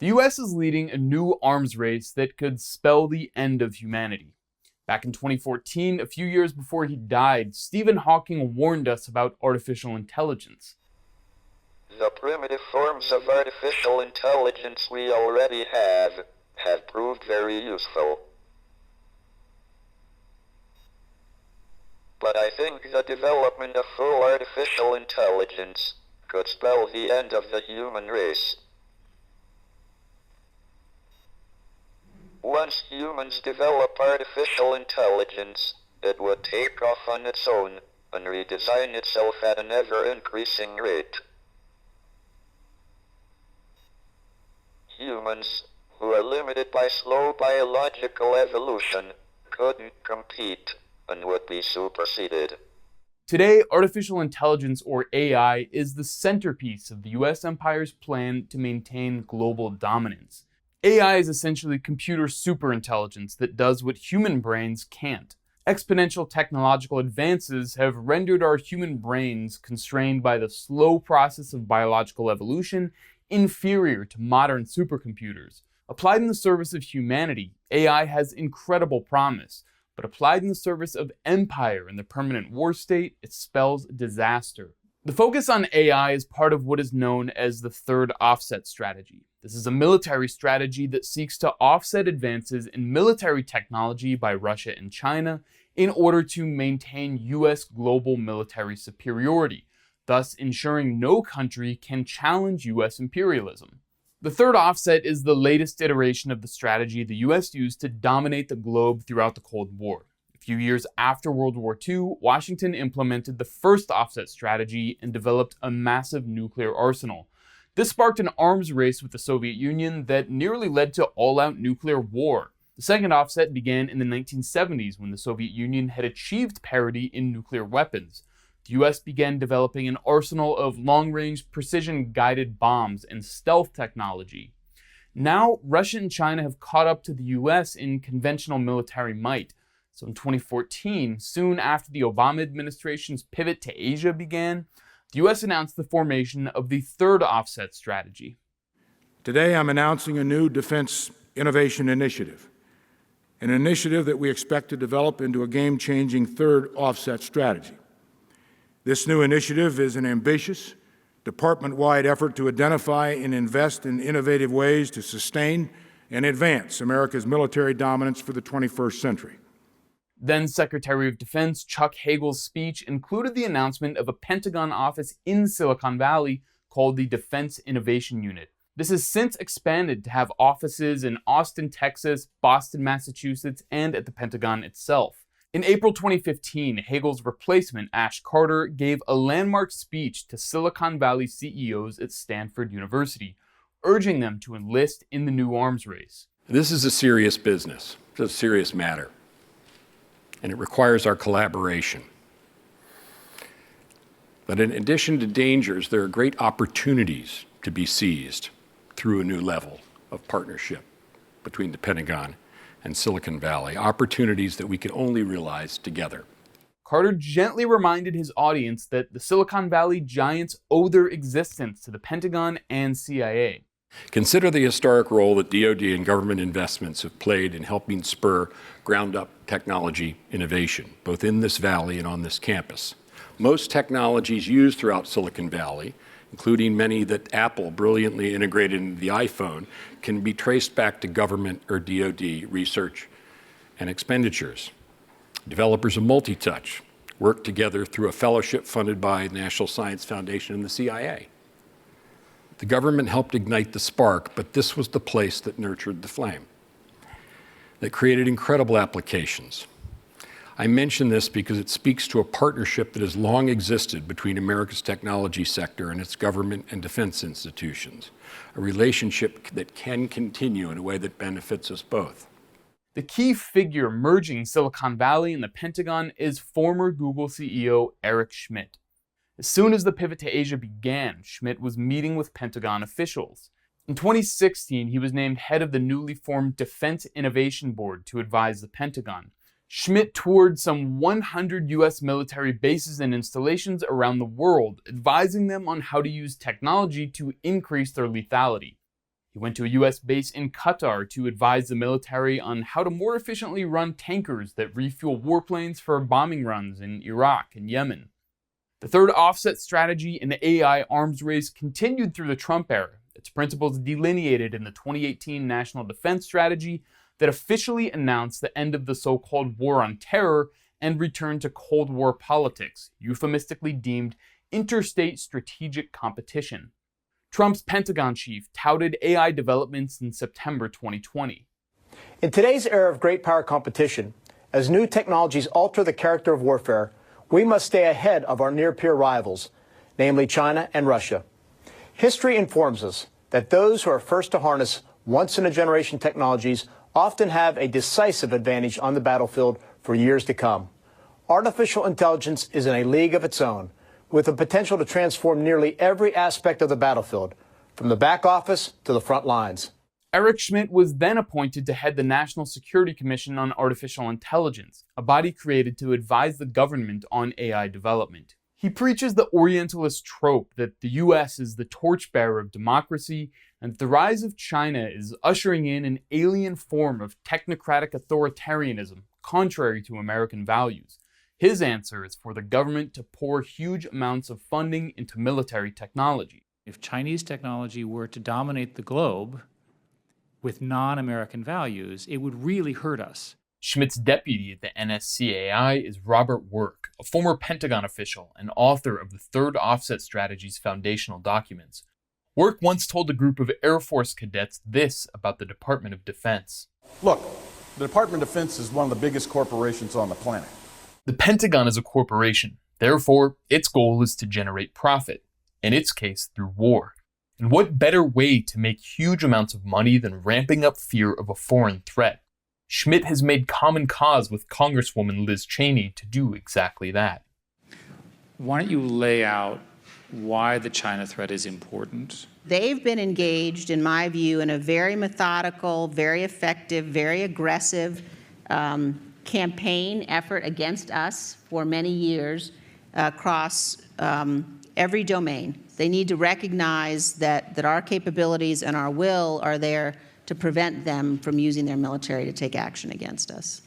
The US is leading a new arms race that could spell the end of humanity. Back in 2014, a few years before he died, Stephen Hawking warned us about artificial intelligence. The primitive forms of artificial intelligence we already have proved very useful. But I think the development of full artificial intelligence could spell the end of the human race. Once humans develop artificial intelligence, it would take off on its own and redesign itself at an ever-increasing rate. Humans, who are limited by slow biological evolution, couldn't compete and would be superseded. Today, artificial intelligence, or AI, is the centerpiece of the US empire's plan to maintain global dominance. AI is essentially computer superintelligence that does what human brains can't. Exponential technological advances have rendered our human brains, constrained by the slow process of biological evolution, inferior to modern supercomputers. Applied in the service of humanity, AI has incredible promise, but applied in the service of empire and the permanent war state, it spells disaster. The focus on AI is part of what is known as the third offset strategy. This is a military strategy that seeks to offset advances in military technology by Russia and China in order to maintain US global military superiority, thus ensuring no country can challenge US imperialism. The third offset is the latest iteration of the strategy the US used to dominate the globe throughout the Cold War. A few years after World War II, Washington implemented the first offset strategy and developed a massive nuclear arsenal. This sparked an arms race with the Soviet Union that nearly led to all-out nuclear war. The second offset began in the 1970s when the Soviet Union had achieved parity in nuclear weapons. The US began developing an arsenal of long-range precision-guided bombs and stealth technology. Now, Russia and China have caught up to the US in conventional military might. So in 2014, soon after the Obama administration's pivot to Asia began, the US announced the formation of the third offset strategy. Today, I'm announcing a new defense innovation initiative, an initiative that we expect to develop into a game-changing third offset strategy. This new initiative is an ambitious, department-wide effort to identify and invest in innovative ways to sustain and advance America's military dominance for the 21st century. Then Secretary of Defense Chuck Hagel's speech included the announcement of a Pentagon office in Silicon Valley called the Defense Innovation Unit. This has since expanded to have offices in Austin, Texas, Boston, Massachusetts, and at the Pentagon itself. In April 2015, Hagel's replacement, Ash Carter, gave a landmark speech to Silicon Valley CEOs at Stanford University, urging them to enlist in the new arms race. This is a serious business. It's a serious matter, and it requires our collaboration. But in addition to dangers, there are great opportunities to be seized through a new level of partnership between the Pentagon and Silicon Valley, opportunities that we can only realize together. Carter gently reminded his audience that the Silicon Valley giants owe their existence to the Pentagon and CIA. Consider the historic role that DoD and government investments have played in helping spur ground-up technology innovation, both in this valley and on this campus. Most technologies used throughout Silicon Valley, including many that Apple brilliantly integrated into the iPhone, can be traced back to government or DoD research and expenditures. Developers of Multitouch worked together through a fellowship funded by the National Science Foundation and the CIA. The government helped ignite the spark, but this was the place that nurtured the flame, that created incredible applications. I mention this because it speaks to a partnership that has long existed between America's technology sector and its government and defense institutions, a relationship that can continue in a way that benefits us both. The key figure merging Silicon Valley and the Pentagon is former Google CEO Eric Schmidt. As soon as the pivot to Asia began, Schmidt was meeting with Pentagon officials. In 2016, he was named head of the newly formed Defense Innovation Board to advise the Pentagon. Schmidt toured some 100 US military bases and installations around the world, advising them on how to use technology to increase their lethality. He went to a U.S. base in Qatar to advise the military on how to more efficiently run tankers that refuel warplanes for bombing runs in Iraq and Yemen. The third offset strategy in the AI arms race continued through the Trump era, its principles delineated in the 2018 National Defense Strategy that officially announced the end of the so-called war on terror and return to Cold War politics, euphemistically deemed interstate strategic competition. Trump's Pentagon chief touted AI developments in September 2020. In today's era of great power competition, as new technologies alter the character of warfare, we must stay ahead of our near-peer rivals, namely China and Russia. History informs us that those who are first to harness once-in-a-generation technologies often have a decisive advantage on the battlefield for years to come. Artificial intelligence is in a league of its own, with the potential to transform nearly every aspect of the battlefield, from the back office to the front lines. Eric Schmidt was then appointed to head the National Security Commission on Artificial Intelligence, a body created to advise the government on AI development. He preaches the Orientalist trope that the US is the torchbearer of democracy and that the rise of China is ushering in an alien form of technocratic authoritarianism, contrary to American values. His answer is for the government to pour huge amounts of funding into military technology. If Chinese technology were to dominate the globe with non-American values, it would really hurt us. Schmidt's deputy at the NSCAI is Robert Work, a former Pentagon official and author of the Third Offset Strategy's foundational documents. Work once told a group of Air Force cadets this about the Department of Defense. Look, the Department of Defense is one of the biggest corporations on the planet. The Pentagon is a corporation. Therefore, its goal is to generate profit, in its case through war. And what better way to make huge amounts of money than ramping up fear of a foreign threat? Schmidt has made common cause with Congresswoman Liz Cheney to do exactly that. Why don't you lay out why the China threat is important? They've been engaged, in my view, in a very methodical, very effective, very aggressive campaign effort against us for many years across every domain. They need to recognize that our capabilities and our will are there to prevent them from using their military to take action against us.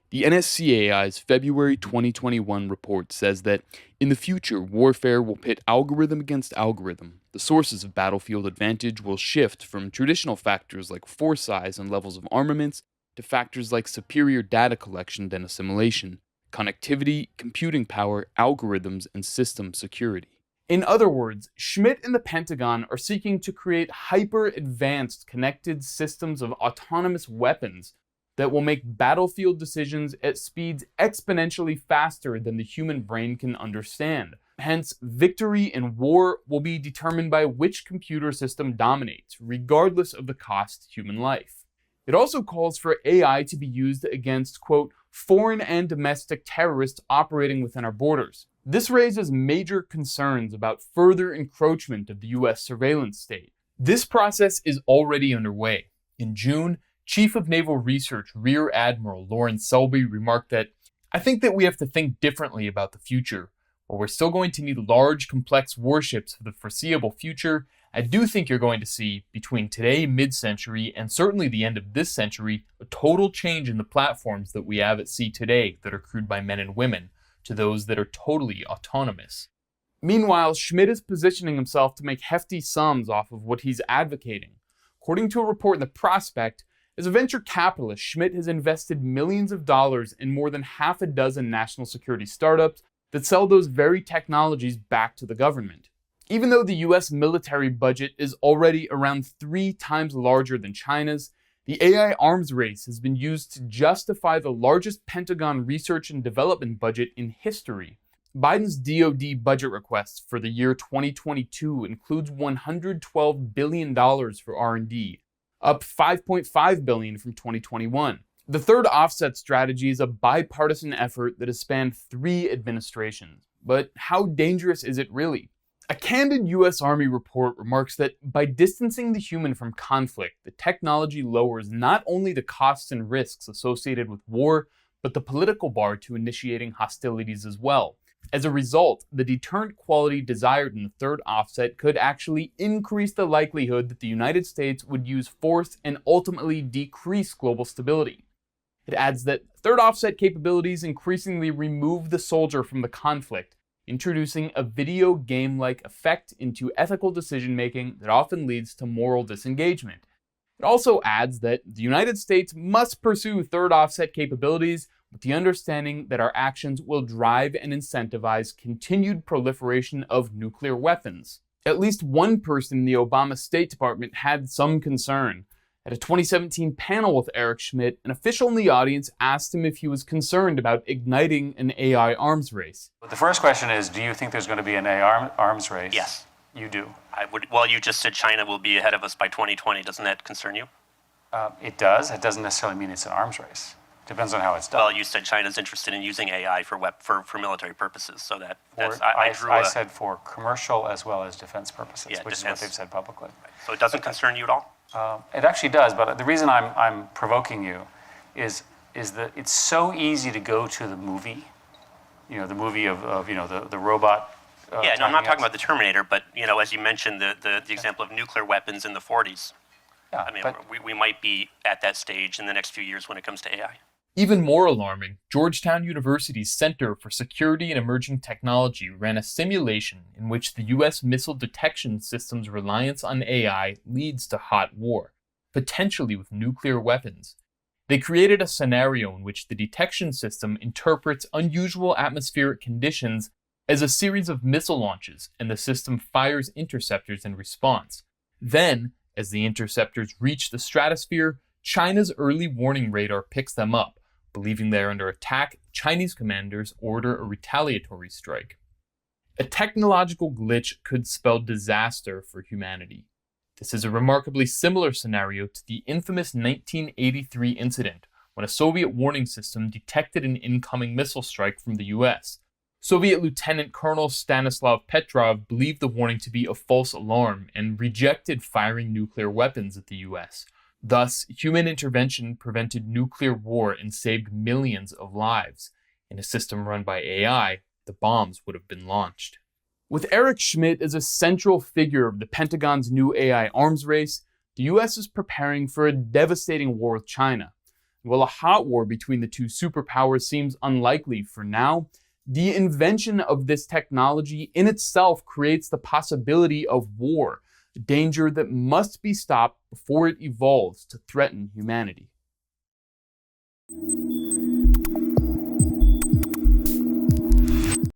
The NSCAI's February 2021 report says that in the future, warfare will pit algorithm against algorithm. The sources of battlefield advantage will shift from traditional factors like force size and levels of armaments to factors like superior data collection and assimilation, connectivity, computing power, algorithms, and system security. In other words, Schmidt and the Pentagon are seeking to create hyper-advanced connected systems of autonomous weapons that will make battlefield decisions at speeds exponentially faster than the human brain can understand. Hence, victory in war will be determined by which computer system dominates, regardless of the cost to human life. It also calls for AI to be used against, quote, foreign and domestic terrorists operating within our borders. This raises major concerns about further encroachment of the US surveillance state. This process is already underway. In June, Chief of Naval Research Rear Admiral Lawrence Selby remarked that, "I think that we have to think differently about the future. While we're still going to need large, complex warships for the foreseeable future, I do think you're going to see, between today, mid-century, and certainly the end of this century, a total change in the platforms that we have at sea today that are crewed by men and women, to those that are totally autonomous." Meanwhile, Schmidt is positioning himself to make hefty sums off of what he's advocating. According to a report in The Prospect, as a venture capitalist, Schmidt has invested millions of dollars in more than half a dozen national security startups that sell those very technologies back to the government. Even though the US military budget is already around 3 times larger than China's, the AI arms race has been used to justify the largest Pentagon research and development budget in history. Biden's DoD budget request for the year 2022 includes $112 billion for R&D, up $5.5 billion from 2021. The third offset strategy is a bipartisan effort that has spanned 3 administrations. But how dangerous is it really? A candid US Army report remarks that by distancing the human from conflict, the technology lowers not only the costs and risks associated with war, but the political bar to initiating hostilities as well. As a result, the deterrent quality desired in the third offset could actually increase the likelihood that the United States would use force and ultimately decrease global stability. It adds that third offset capabilities increasingly remove the soldier from the conflict, introducing a video game-like effect into ethical decision-making that often leads to moral disengagement. It also adds that the United States must pursue third offset capabilities with the understanding that our actions will drive and incentivize continued proliferation of nuclear weapons. At least one person in the Obama State Department had some concern. At a 2017 panel with Eric Schmidt, an official in the audience asked him if he was concerned about igniting an AI arms race. The first question is, do you think there's going to be an AI arms race? Yes. You do? I would. Well, you just said China will be ahead of us by 2020. Doesn't that concern you? It does. It doesn't necessarily mean it's an arms race. Depends on how it's done. Well, you said China's interested in using AI for military purposes, so that's I said for commercial as well as defense purposes, Yeah, which is what they've said publicly. So it doesn't concern you at all? It actually does, but the reason I'm provoking you is that it's so easy to go to the movie, the movie of the robot. Yeah, no, I'm not talking about the Terminator, but as you mentioned, the example of nuclear weapons in the 40s. Yeah, I mean, we might be at that stage in the next few years when it comes to AI. Even more alarming, Georgetown University's Center for Security and Emerging Technology ran a simulation in which the U.S. missile detection system's reliance on AI leads to hot war, potentially with nuclear weapons. They created a scenario in which the detection system interprets unusual atmospheric conditions as a series of missile launches, and the system fires interceptors in response. Then, as the interceptors reach the stratosphere, China's early warning radar picks them up. Believing they are under attack, Chinese commanders order a retaliatory strike. A technological glitch could spell disaster for humanity. This is a remarkably similar scenario to the infamous 1983 incident when a Soviet warning system detected an incoming missile strike from the US. Soviet Lieutenant Colonel Stanislav Petrov believed the warning to be a false alarm and rejected firing nuclear weapons at the US. Thus, human intervention prevented nuclear war and saved millions of lives. In a system run by AI, the bombs would have been launched. With Eric Schmidt as a central figure of the Pentagon's new AI arms race, the US is preparing for a devastating war with China. While a hot war between the two superpowers seems unlikely for now, the invention of this technology in itself creates the possibility of war, a danger that must be stopped before it evolves to threaten humanity.